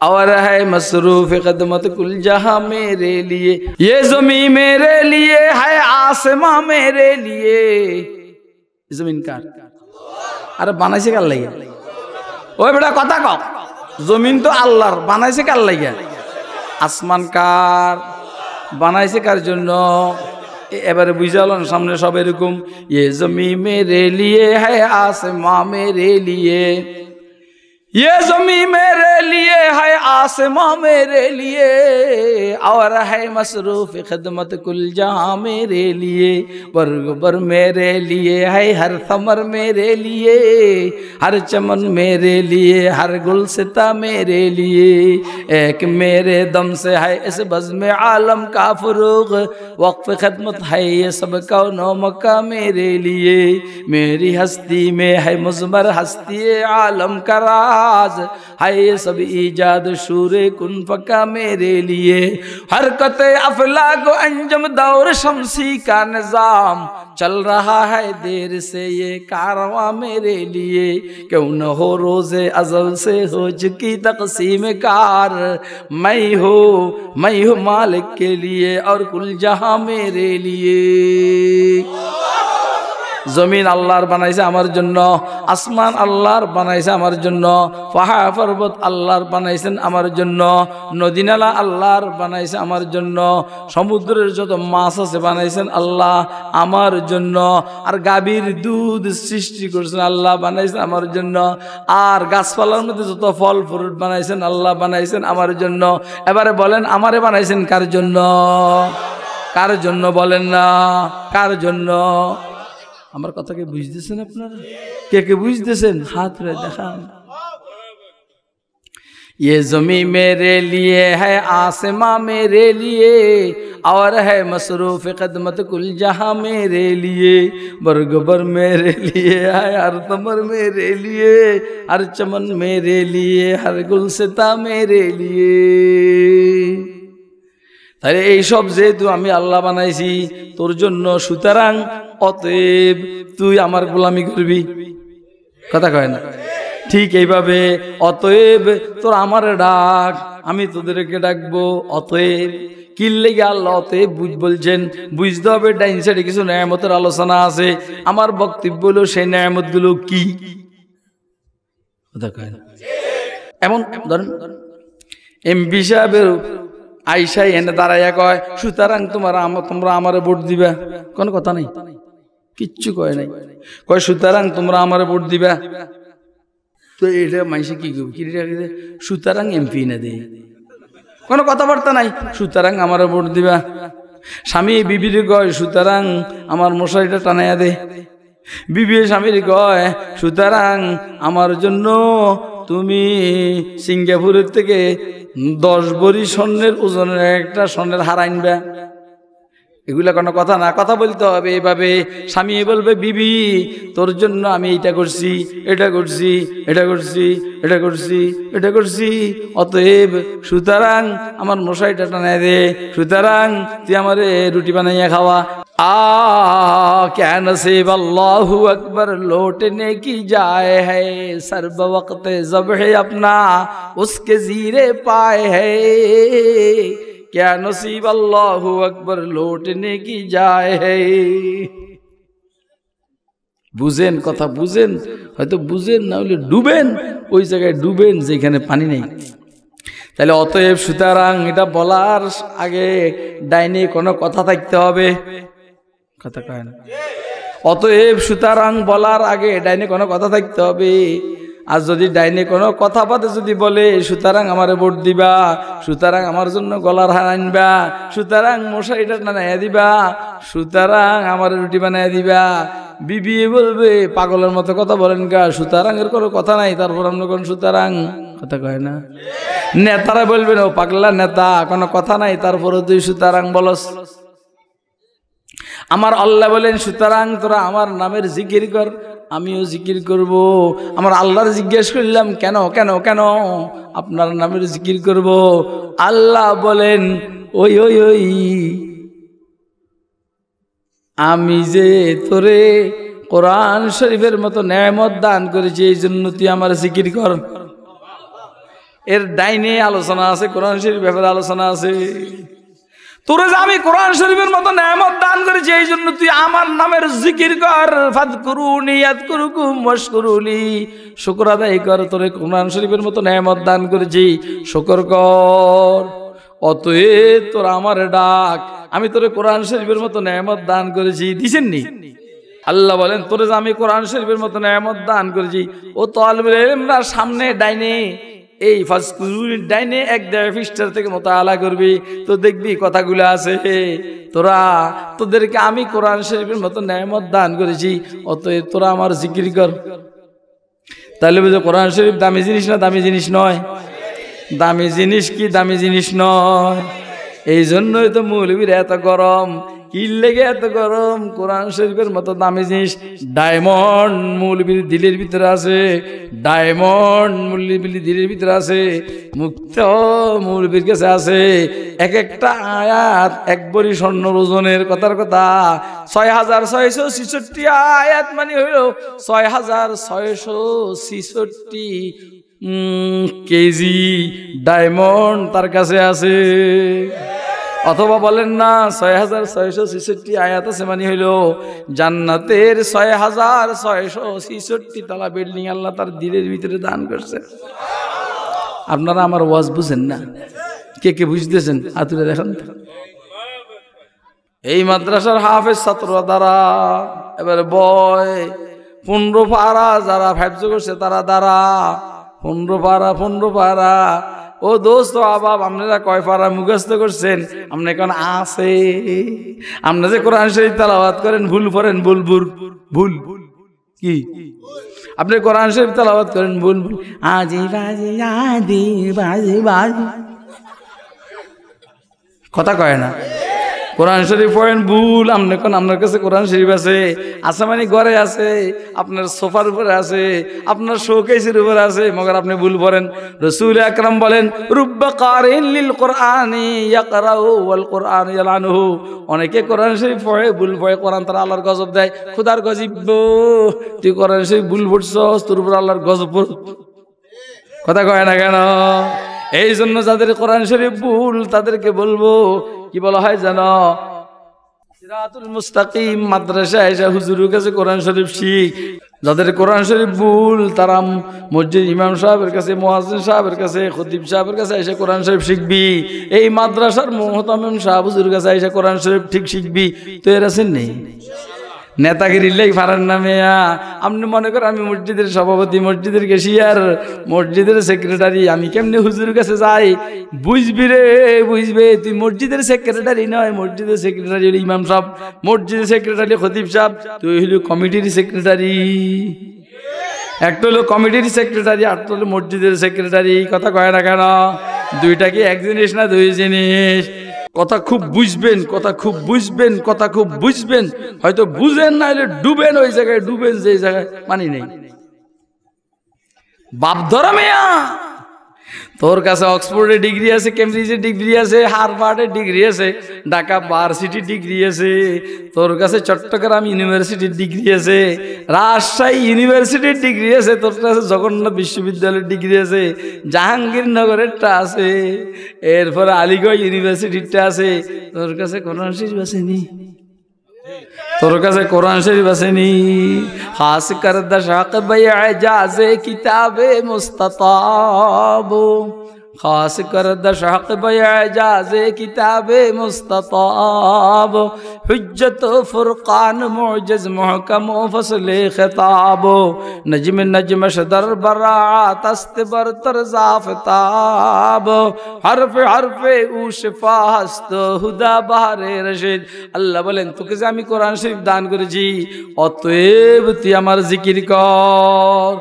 और है मसरूफ खदमत कुल जहां मेरे लिए। ये ज़मीं मेरे लिए है, आसमां मेरे लिए। ज़मीन कार अरे বানাইছে কার লাগিয়া? ওই বেটা কথা কও, জমিন তো আল্লাহর, বানাইছে কার লাগিয়া? আসমান কার? বানাইছে কার জন্য? এবারে বুঝালেন সামনে সব এরকম, ये ज़मीं मेरे लिए है, आसमां मेरे लिए, ये ज़मीं मेरे लिए है, आसमां मेरे लिए, और है मसरूफ खिदमत कुल जहां मेरे लिए। बरगबर मेरे लिए है, हर थमर मेरे लिए, हर चमन मेरे लिए, हर गुलसिता मेरे लिए। एक मेरे दम से है इस बज़्म आलम का फुरूग, वक्फ खिदमत है ये सब कौनो मक्का मेरे लिए। मेरी हस्ती में है मुज़मर हस्ती आलम का राज, है ये सब ईजाद शूरे कुन फका मेरे लिए। हरकत अफलाक अंजम दौर शमसी का निजाम, चल रहा है देर से ये कारवां मेरे लिए। क्यों न हो रोज़े अज़ल से हो चुकी तक़सीम कार, मैं हूँ मालिक के लिए और कुल जहां मेरे लिए। জমিন আল্লাহর বানাইছে আমার জন্য, আসমান আল্লাহর বানাইছে আমার জন্য, পাহাড় পর্বত আল্লাহর বানাইছেন আমার জন্য, নদী নালা আল্লাহর বানাইছে আমার জন্য, সমুদ্রের যত মাছ আছে বানাইছেন আল্লাহ আমার জন্য, আর গাভীর দুধ সৃষ্টি করছেন আল্লাহ বানাইছেন আমার জন্য, আর গাছপালার মধ্যে যত ফল ফ্রুট বানাইছেন আল্লাহ বানাইছেন আমার জন্য। এবারে বলেন আমারে বানাইছেন কার জন্য? কার জন্য বলেন না? কার জন্য? আমার কথা কি বুঝতেছেন আপনারা? কে কে বুঝতেছেন হাত রে দেখান। ये ज़मीं मेरे लिए है, आसमां मेरे लिए, और है मसरूफ खिदमत कुल जहां मेरे लिए। बरगबर मेरे लिए है, हर तमर मेरे लिए, हर चमन मेरे लिए, हर गुलसिता मेरे लिए। তাহলে এইসব যেহেতু আমি আল্লাহ বানাইছি তোর জন্য, সুতরাং অতএব তুই আমার গোলামি করবি। কথা কয় না? ঠিক এইভাবে অতএব তোর আমার ডাক, আমি তোদেরকে ডাকবো। অতএব কিল্লেগে আল্লাহ অতএব বুঝ বলছেন, বুঝতে হবে ডাইন সাইডে কিছু নেয়ামতের আলোচনা আছে। আমার বক্তব্য হলো সেই নেয়ামতগুলো কি? কথা কয় না? এমন ধরেন এমপি সাহেবের আইসাই এনে দাঁড়াইয়া কয় সুতরাং তোমরা আমারে ভোট দিবা। কোন কথা নাই, কিচ্ছু কয় নাই। কয় সুতরাং তোমরা আমারে ভোট দিবা। তো এটা মাইসে কি করবে? কি সুতরাং এমপি না দে, কোনো কথাবার্তা নাই। সুতরাং আমারে ভোট দিবা। স্বামী বিবির কয় সুতরাং আমার মশারিটা টানাইয়া দে। বিবি স্বামীর কয় সুতরাং আমার জন্য তুমি সিঙ্গাপুরের থেকে 10 ভরি স্বর্ণের ওজনের একটা স্বর্ণের হার আনবা। এগুলা কোনো কথা না, কথা বলতে হবে এভাবে। স্বামী বলবে বিবি তোর জন্য আমি এইটা করছি, এটা করছি, এটা করছি, এটা করছি, এটা করছি, অতএব সুতরাং আমার মশাইটা টানাই দে, সুতরাং তুই আমারে রুটি বানাইয়া খাওয়া। क्या नसीब अल्लाहु अकबर लौटने की जाए है, सर्ब वक्त ज़ब्ह अपना उसके ज़ीरे पाए है। क्या नसीब अल्लाहु अकबर लौटने की जाए है। বুঝেন কথা, বুঝেন, হয়তো বুঝেন না হলে ডুবেন, ওই জায়গায় ডুবেন যেখানে পানি নেই। তাহলে অতএব সুতরাং এটা বলার আগে ডাইনে কোনো কথা থাকতে হবে। কথা কয় না? অতএব সুতরাং বলার আগে ডাইনে কোনো কথা থাকতে হবে। আর যদি ডাইনে কোনো কথা পাতে যদি বলে সুতরাং আমারে ভোট দিবা, সুতরাং আমার জন্য গলার হার আনবা, সুতরাং মশারিটা টানাইয়া দিবা, সুতরাং আমার রুটি বানাইয়া দিবা, বিবি বলবে পাগলের মতো কথা বলেন গা, সুতরাংয়ের কোনো কথা নাই, তারপর আমরা কোন সুতরাং কথা কয় না। নেতারা বলবেন ও পাগলা নেতা, কোনো কথা নাই, তারপরে তুই সুতরাং বলস। আমার আল্লাহ বলেন সুতরাং তোরা আমার নামের জিকির কর, আমিও জিকির করব। আমার আল্লাহর জিজ্ঞেস করলাম কেন কেন কেন আপনার নামের জিকির করব? আল্লাহ বলেন ওই ওই ওই আমি যে তোরে কোরআন শরীফের মতো নেয়ামত দান করেছি, এই জন্য তুই আমার জিকির কর। এর ডাইনে আলোচনা আছে, কোরআন শরীফের ব্যাপারে আলোচনা আছে। তোরে যে আমি কোরআন শরীফের মতো নেয়ামত দান করেছি, এই জন্য তুই আমার নামের জিকির কর। ফাযকুরুনি আযকুরুকুম ওয়াশকুরুলি, শুকর আদায় কর। তোরে কোরআন শরীফের মতো নেয়ামত দান করেছি, শুকর কর। অতএব তোরা আমার ডাক, আমি তোরে কোরআন শরীফের মতো নেয়ামত দান করেছি। দিছেননি? আল্লাহ বলেন তোরে যে আমি কোরআন শরীফের মতো নেয়ামত দান করেছি। ও তালিবুল ইলমরা সামনে ডাইনে এই ফাযকুরুনির ডাইনে ১.৫ পৃষ্ঠার থেকে মুতাআলা করবি, তো দেখবি কথাগুলো আছে। তোরা তোদেরকে আমি কোরআন শরীফের মতো নেয়ামত দান করেছি, অতএব তোরা আমার জিকির কর। তাহলে বুঝো কোরআন শরীফ দামি জিনিস না দামি জিনিস নয়? দামি জিনিস কি দামি জিনিস নয়? এই জন্যই তো মৌলবীর এত গরম। কি লেগে এত গরম? কোরআন শরীফের মতো দামি জিনিস ডায়মন্ড মৌলবীর দিলের ভিতরে আছে, ডায়মন্ড মৌলবীর দিলের ভিতরে আছে, মুক্ত মৌলবীর কাছে আছে। এক একটা আয়াত এক ভরি স্বর্ণ ওজনের। কথার কথা ৬৬৬৬ আয়াত মানে হইল ৬৬৬৬ কেজি ডায়মন্ড তার কাছে আছে। অথবা বলেন না ৬৬৬৬ আয়াত আছে মানে হইল জান্নাতের ৬৬৬৬ তলা বিল্ডিং আল্লাহ তার দিলের ভিতরে দান করছে। আপনারা আমার ওয়াজ বুঝেন না? কে কে বুঝতেছেন হাতুড়ে দেখেন। এই মাদ্রাসার হাফেজ ছাত্র দ্বারা এবারে বয় ১৫ পারা যারা ফ্যাবজ করছে তারা দ্বারা ১৫ পারা। ও দোস্ত আবাব আপনারা কয় পারা মুখস্থ করছেন? আপনি এখন আছে আপনি যে কোরআন শরীফ তেলাওয়াত করেন ভুল করেন, ভুল কি আপনি কোরআন শরীফ তেলাওয়াত করেন ভুল আজি বাজি আদি বাজি বাজি কথা কয় না। কোরআন শরীফ পড়েন ভুল। আপনি কোন আপনার কাছে কোরআন শরীফ আছে মানে ঘরে আছে, আপনার সোফার উপরে আছে, আপনার শোকেসের উপরে আছে, মগর আপনি ভুল পড়েন। রাসূল আকরাম বলেন রুব্বা কারিন লিল কোরআনি ইয়াকরাউ ওয়াল কোরআন ইয়ালানুহু। অনেকে কোরআন শরীফ পড়ে ভুল পড়ে, কোরআন তারা আল্লাহর গজব দেয়। খোদার গজব, তুই কোরআন শরীফ ভুল পড়ছস, তোর উপর আল্লাহর গজব। কথা কয় না কেন? এই জন্য যাদের কোরআন শরীফ ভুল তাদেরকে বলবো কি বলা হয় জানো? সিরাতুল মুস্তাকিম মাদ্রাসা এসে হুজুরের কাছে কোরআন শরীফ শিখ। যাদের কোরআন শরীফ ভুল তারা মসজিদ ইমাম সাহেবের কাছে, মুয়াজ্জিন সাহেবের কাছে, খতিব সাহেবের কাছে এসে কোরআন শরীফ শিখবি। এই মাদ্রাসার মুহতামিম সাহেব হুজুরের কাছে এসে কোরআন শরীফ ঠিক শিখবি। তো এর আছেন নেই নেতাগিরি লেগে ফারান নামে। আপনি মনে করেন আমি মসজিদের সভাপতি, মসজিদের ক্যাশিয়ার, মসজিদের সেক্রেটারি, আমি কেমনি হুজুরের কাছে যাই? বুঝবি রে, বুঝবে। তুই মসজিদের সেক্রেটারি নয়, মসজিদের সেক্রেটারি হলো ইমাম সাহেব, মসজিদের সেক্রেটারি খতিব সাহেব, তুই হইল কমিটির সেক্রেটারি। একটা হলো কমিটির সেক্রেটারি, আর হলো মসজিদের সেক্রেটারি। কথা কয় না কেন? দুইটা কি এক জিনিস না দুই জিনিস? কথা খুব বুঝবেন, কথা খুব বুঝবেন, কথা খুব বুঝবেন। হয়তো বুঝেন না হলে ডুবেন, ওই জায়গায় ডুবেন যে জায়গায় পানি নেই। বাপ ধরা মেয়া, তোর কাছে অক্সফোর্ডের ডিগ্রি আছে, কেমব্রিজের ডিগ্রি আছে, হার্ভার্ডের ডিগ্রি আছে, ঢাকা ভার্সিটির ডিগ্রি আছে, তোর কাছে চট্টগ্রাম ইউনিভার্সিটির ডিগ্রি আছে, রাজশাহী ইউনিভার্সিটির ডিগ্রি আছে, তোর কাছে জগন্নাথ বিশ্ববিদ্যালয়ের ডিগ্রি আছে, জাহাঙ্গীরনগরেরটা আছে, এরপরে আলিগড় ইউনিভার্সিটিরটা আছে। তোর কাছে কোরআন শরীফ আসেনি? তোর কাছে কোরআন শরীফ আসেনি? খাস কর দশাক বাইআজাজে কিতাবে মুস্তাতাব खास कर दशहक बयाजाज़े किताब मुस्तताब हुज्जत फुरकान मुअज्जज़ मुहकम फसल खिताब नजम नजम शदर बरात अस्त बरतर ज़ाफ़ताब हरफ हरफ ऊ शिफा हस्त हुदा बहारे रशीद। अल्लाह बोलेन তোকে যে আমি কোরআন শরীফ দান করেছি অতএব তুই আমার জিকির কর।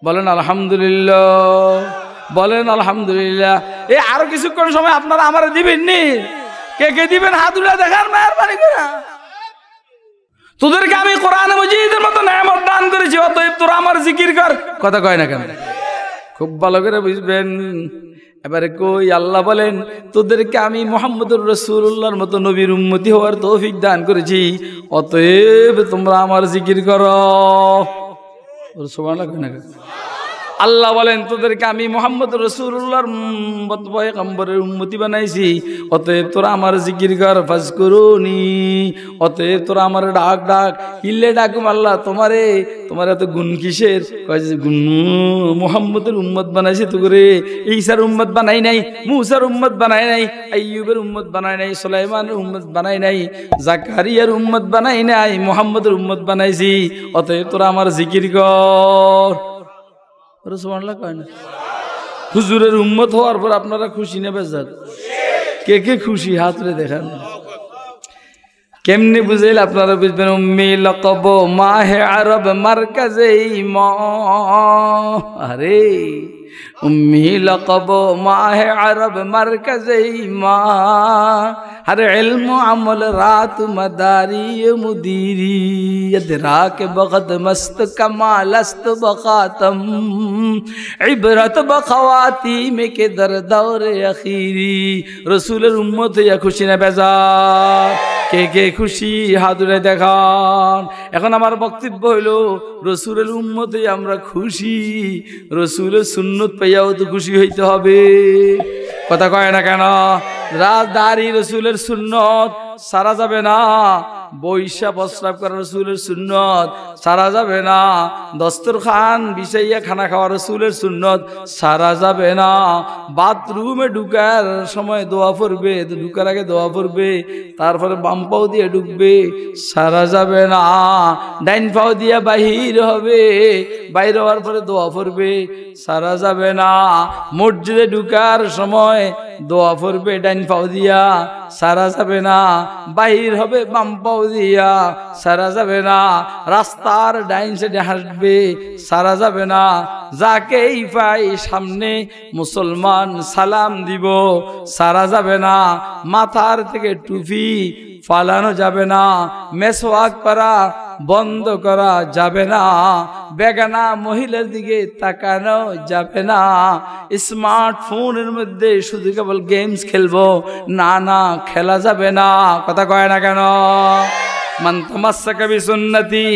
বলেন আলহামদুলিল্লাহ, বলেন আলহামদুলিল্লাহ। এই আরো কিছুক্ষণ সময় আপনারা আমারে দিবেন নি? কে কে দিবেন হাত উঠে দেখার মেহেরবানি করে। তোদেরকে আমি কোরআন মজিদের মতো নেয়ামত দান করেছি অতএব তোরা আমার জিকির কর। কথা কয় না কেন? খুব ভালো করে বুঝবেন। এবারে কই আল্লাহ বলেন তোদেরকে আমি মুহাম্মদুর রাসূলুল্লাহর মতো নবীর উম্মতি হওয়ার তৌফিক দান করেছি অতএব তোমরা আমার জিকির করো। সুবহানাল্লাহ কয় না? আল্লাহ বলেন তোদেরকে আমি মুহাম্মদ রাসূলুল্লাহর পয়গম্বরের উম্মতি বানাইছি অতএব তোরা আমার জিকির কর। ফাজকুরুনি, অতএব তোরা আমার ডাক ডাক। ইল্লে ডাকুম আল্লাহ তোমারে, তোমার এত গুণ কিসের? কয় যে গুণ মুহাম্মদের উম্মত বানাইছে তো করে। ঈসার উম্মত বানাই নাই, মূসার উম্মত বানাই নাই, আইয়ুবের উম্মত বানাই নাই, সুলাইমানের উম্মত বানাই নাই, জাকারিয়ার উম্মত বানাই নাই, মুহাম্মদের উম্মত বানাইছি অতএব তোরা আমার জিকির কর। হুজুরের উম্মত হওয়ার পর আপনারা খুশি নেবে যান? কে কে খুশি হাত রে দেখান। কেমনে বুঝাইলে আপনারা বুঝবেন? উম্মি লকব মাহে আরব মারকাজে ইমা। আরে উম্মি লকব মাহে আরব মারকাজে ইমা हर इल्म अमल रात मदारी मुदीरी अदराक बगद मस्त कमालस्त बखातम इबरत बखवाती में के दर दौर अखीरी। रसूलेर उम्मत या खुशी ना बेजार? কে কে খুশি হাত উঠে দেখান। এখন আমার বক্তব্য হইল রসুলের উম্মতে আমরা খুশি, রসুলের সুন্নত পাইয়াও তো খুশি হইতে হবে। কথা কয় না কেন? রাজদারি রসুলের সুন্নত সারা যাবে না, বৈশা প্রস্রাব করা রসুলের সুন্নত সারা যাবে না, দস্তরখান বিছাইয়া খানা খাওয়া রসুলের সুন্নত সারা যাবে না, বাথরুমে ঢুকার সময় দোয়া পড়বে, ঢুকার আগে দোয়া পড়বে, তারপরে বাম পাও দিয়ে ঢুকবে সারা যাবে না, ডাইন পাও দিয়ে বাহির হবে, বাইর হওয়ার পরে দোয়া পড়বে সারা যাবে না, মসজিদে ঢুকার সময় দোয়া পড়বে ডাইন পাও দিয়া সারা যাবে না, বাহির হবে বাম পাও দিয়া সারা যাবে না, রাস্তার ডাইন সাইডে হাঁটবে সারা যাবে না, যাকেই পাই সামনে মুসলমান সালাম দিব সারা যাবে না, মাথার থেকে টুপি ফালানো যাবে না, মেসওয়াক করা বন্ধ করা যাবে না, বেগানা মহিলার দিকে তাকানো যাবে না, স্মার্টফোনের মধ্যে শুধু কেবল গেমস খেলবো না, না খেলা যাবে না। কথা কয় না কেন? মান তামাসসাকা বিসুন্নতি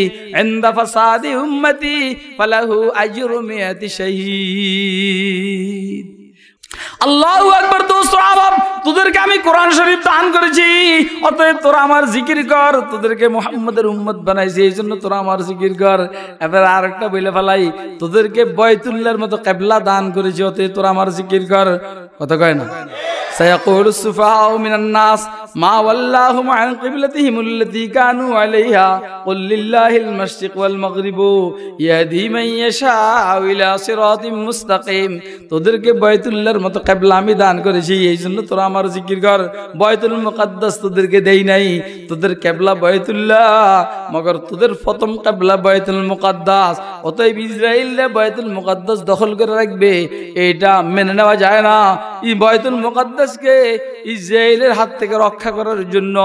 ইনদা ফাসাদি উম্মতি ফালাহু আজরু মিয়াতি শাহীদ। আল্লাহু আকবার। দোস্ত আবাব, তোদেরকে আমি কোরআন শরীফ দান করেছি অতএব তোরা আমার জিকির কর। তোদেরকে মুহাম্মদের উম্মত বানাইছি এই জন্য তোরা আমার জিকির কর। এবার আর একটা বলে ফেলাই, তোদেরকে বাইতুল্লাহর মতো কিবলা দান করেছি অতএব তোরা আমার জিকির কর। কথা কয় না? سيقول السفهاء من الناس ما ولاهم عن قبلتهم التي كانوا عليها قل لله المشرق والمغرب يهدي من يشاء إلى صراط مستقيم। তোদেরকে বাইতুল্লাহর মতো কিবলা আমি দান করেছি এই জন্য তোরা আমার জিকির কর। বাইতুল মুকাদ্দাস তোদেরকে দেই নাই, তোদের কিবলা বাইতুল্লাহ, মগর তোদের প্রথম কিবলা বাইতুল মুকাদ্দাস। অতএব ইসরায়েলরা বাইতুল মুকাদ্দাস দখল করে রাখবে এটা মেনে নেওয়া যায় না। এই বাইতুল মুকাদ্দাসকে ইসরায়েলের হাত থেকে রক্ষা করার জন্য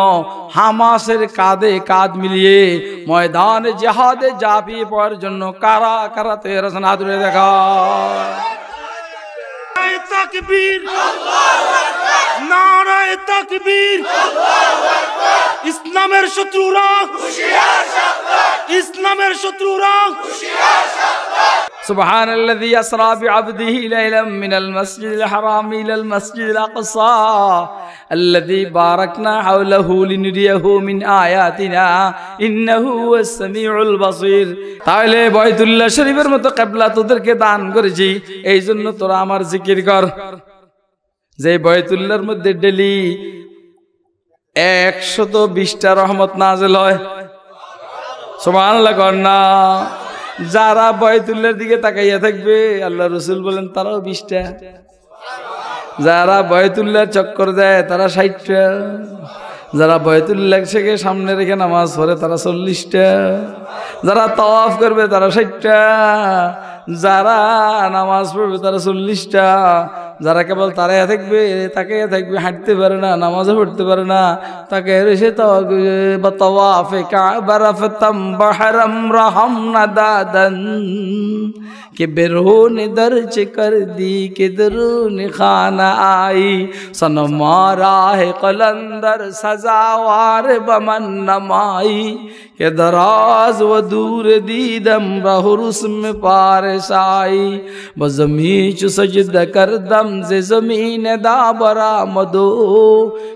হামাসের কাঁধে কাঁধ মিলিয়ে ময়দানে জিহাদে ঝাঁপিয়ে পড়ার জন্য কারা কারা তৈরি আছেন হাত তুলে দেখা। তাকবীর, নারায়ে তাকবীর। ইসলামের শত্রুরা হুঁশিয়ার, ইসলামের শত্রুরা হুঁশিয়ার। সুবহানাল্লাযী আসরা বিআবদিহি লাইলাম মিনাল মাসজিদিল হারাম ইলাল মাসজিদিল আকসা আল্লাযী বারাকনা হাওলাহু লিনুরিয়াহু মিন আয়াতিনা ইন্নাহু হুয়াস সামিউল বাসীর। তাহলে বাইতুল্লাহ শরীফের মতো কিবলা তোদেরকে দান করেছি, এই জন্য তোরা আমার জিকির কর। যে বাইতুল্লাহর মধ্যে ডেলি 120টা রহমত নাযিল হয়, সুবহানাল্লাহ কন্যা। যারা বাইতুল্লাহর দিকে তাকাইয়া থাকবে আল্লাহ রাসূল বলেন তারাও 20টা, যারা বাইতুল্লাহর চক্কর দেয় তারা 60টা, যারা বাইতুল্লাহ থেকে সামনে রেখে নামাজ পড়ে তারা 40টা, যারা তাওয়াফ করবে তারা 60টা, যারা নামাজ পড়বে তারা 40টা, যারা কেবল তারাই থাকবে তাকাইয়া থাকবে, হাঁটতে পারে না, নামাজও পড়তে পারে না, তাকে রয়েছে তাওয়াফে কাবা রাফতাম বাহরাম রাহামনা দাদান के बेरोने दर्ज कर दी के दरूने खाना आई सनमा राह कलंदर सजावार बमन नमाई के दराज व दूर दीदम बहुरुस में पारसाई बजमी चु सजद कर दम से जमीन दा बरा मदो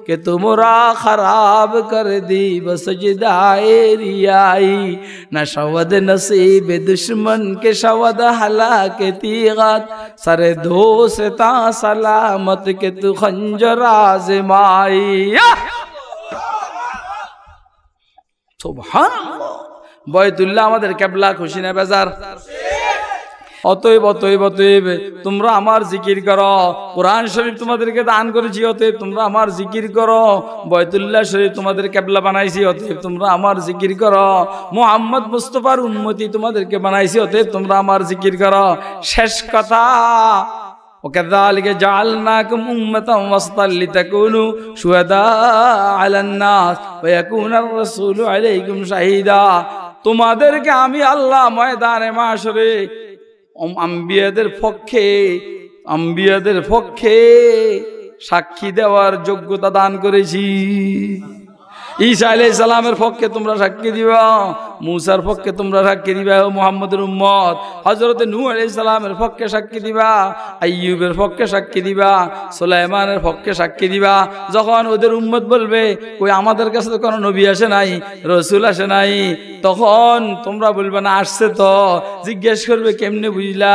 के तुमरा खराब कर दी बसजदाए रियाई न शवद नसीब दुश्मन के शवद के तीगत सरे दो से ता सलामत के तू खंजरा आज़माई। सुबहानाल्लाह। বাইতুল্লাহ আমাদের কিবলা, খুশি না বেজার? অতএব অতএব অতএব তোমরা আমার জিকির করো। কোরআন শরীফ তোমাদেরকে দান করেছি, অতএব তোমরা আমার জিকির করো। বাইতুল্লাহ শরীফ তোমাদের কিবলা বানাইছি, অতএব তোমরা আমার জিকির করো। মুহাম্মদ মুস্তাফার উম্মতি তোমাদেরকে বানাইছি, অতএব তোমরা আমার জিকির করো। শেষ কথা, وكذلك جعلناكم أمة وسطا لتكونوا شهداء على الناس ويكون الرسول عليكم شهيدا। তোমাদেরকে আমি আল্লাহ ময়দানে মাশরে আম্বিয়াদের পক্ষে সাক্ষী দেওয়ার যোগ্যতা দান করেছি। ঈসা আলাইহিস সালামের পক্ষে তোমরা সাক্ষী দিবা, মুসার পক্ষে তোমরা সাক্ষী দিবা মুহাম্মদের উম্মত, হযরত নূহ আলাইহিস সালামের পক্ষে সাক্ষী দিবা, আইয়ুবের পক্ষে সাক্ষী দিবা, সুলাইমানের পক্ষে সাক্ষী দিবা। যখন ওদের উম্মত বলবে কই আমাদের কাছে তো কোনো নবী আসে নাই, রাসূল আসে নাই, তখন তোমরা বলবে না আসছে তো। জিজ্ঞেস করবে কেমনে বুঝলা?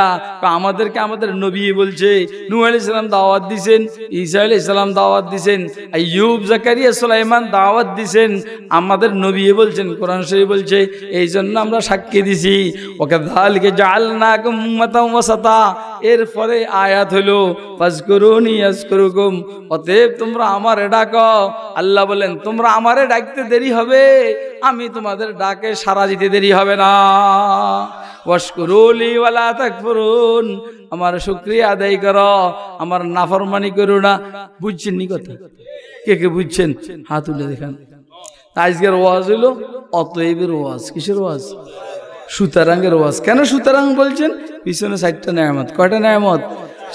আমাদেরকে আমাদের নবী বলছে। নূহ আলাইহিস সালাম দাওয়াত দিবেন, ঈসা আলাইহিস সালাম দাওয়াত দিবেন, আইয়ুব জাকারিয়া সুলাইমান দাওয়াত দিবেন, আমাদের নবী বলছেন, কোরআন শরীফ বলছে, এই জন্য আমরা সাক্ষী দিছি। ওয়াকাযালিকা জাআলনাকুম উম্মাতান ওয়াসাতা। এরপরে আয়াত হলো ফাজকুরুনি আযকুরুকুম। অতএব তোমরা আমারে ডাকো। আল্লাহ বলেন তোমরা আমারে ডাকতে দেরি হবে, আমি তোমাদের ডাকে সাড়া দিতে দেরি হবে না। ওয়াশকুরুলি ওয়ালা তাকফুরুন। আমার শুকরিয়া আদায় করো, আমার নাফরমানি করো না। বুঝছেন নি কথা? কে কে বুঝছেন হাত তুলে দেখান। আজকের ওয়াজ হইল অতএবের ওয়াজ। কিসের ওয়াজ? সুতরাংয়ের ওয়াজ। কেন সুতরাং বলছেন? পিছনে 4টা নেয়ামত। কয়টা নেয়ামত?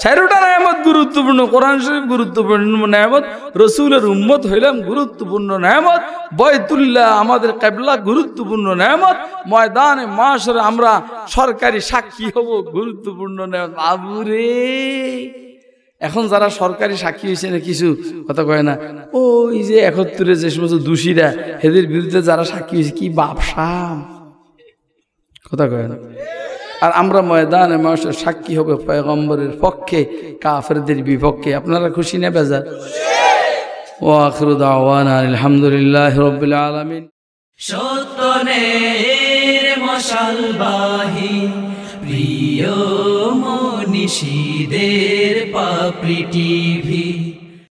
4টা নেয়ামত গুরুত্বপূর্ণ। কোরআন শরীফ গুরুত্বপূর্ণ নেয়ামত, রাসূলের উম্মত হইলাম গুরুত্বপূর্ণ নেয়ামত, বাইতুল্লাহ আমাদের কিবলা গুরুত্বপূর্ণ নেয়ামত, ময়দানে মাশরে আমরা সরকারি সাক্ষী হব গুরুত্বপূর্ণ নেয়ামত। বাবুরে, এখন যারা সরকারি সাক্ষী হয়েছে না কিছু কথা কয় না, ওই যে 71-এ যে সমস্ত দোষীরা এদের বিরুদ্ধে যারা সাক্ষী হয়েছে কি বাপসাম কথা কয় না। আর আমরা ময়দানে মাশরে সাক্ষী হবে পয়গম্বরের পক্ষে, কাফেরদের বিপক্ষে। আপনারা খুশি না বেজার? ওয়া আখিরু দাওয়ানা আলহামদুলিল্লাহি রাব্বিল আলামিন। সত্যের মশালবাহী প্রিয় মনীষীদের পাপড়ি টিভি।